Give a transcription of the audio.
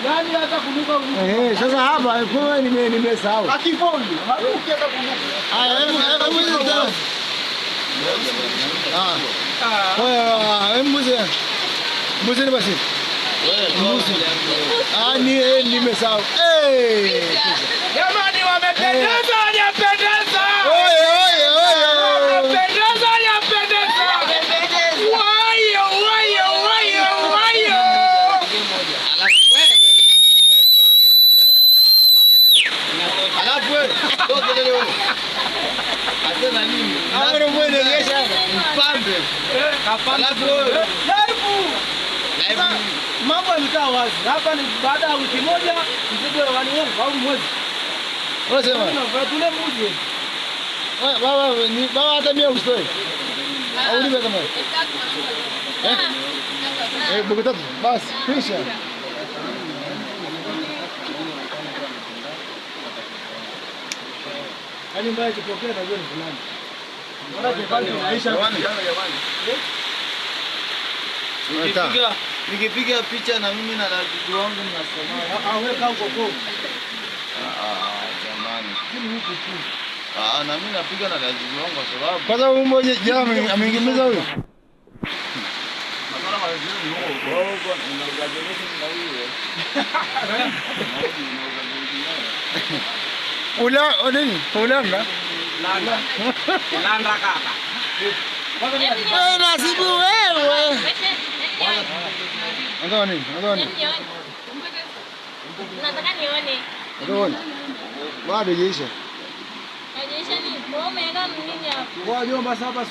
Yaani hata kunuka unuka. Sasa hapa kwa nimesahau. Akiponi. Haruki hata kunuka. Mbuzi ni basi. Nimesahau. Jamani wamependeza, hajapendeza. Wamependeza, hajapendeza. Wayo. Alafu wewe, toka leo wewe. Atena nini? Hapo mbona ungesha Mpambe. Alafu wewe. Mambo yamekaa wazi. Hapa ni baada ya wiki moja mzigo wa waniona au mwezi. Unasema? Tule mbuzi. Baba hata mimi usitoe. Au ni kama. Buku tatu. Basi, kisha. Hadi mbaya kipokea na gani fulani. Mbona kipande maisha jamani. Nikipiga picha na mimi na rafiki wangu mnasema. Weka huko huko. Jamani. Na mimi napiga na rafiki wangu kwa sababu. Kwanza huyu mmoja jamaa ameingiza huyo. Masala mazuri ni huo. Ulanga? Landa kaka. Nasibu wewe. Angaoni. Nataka nione. Angaoni. Bado jeisha. Hajaisha nini? Kwa umeweka nini hapo? Kwa jomba sasa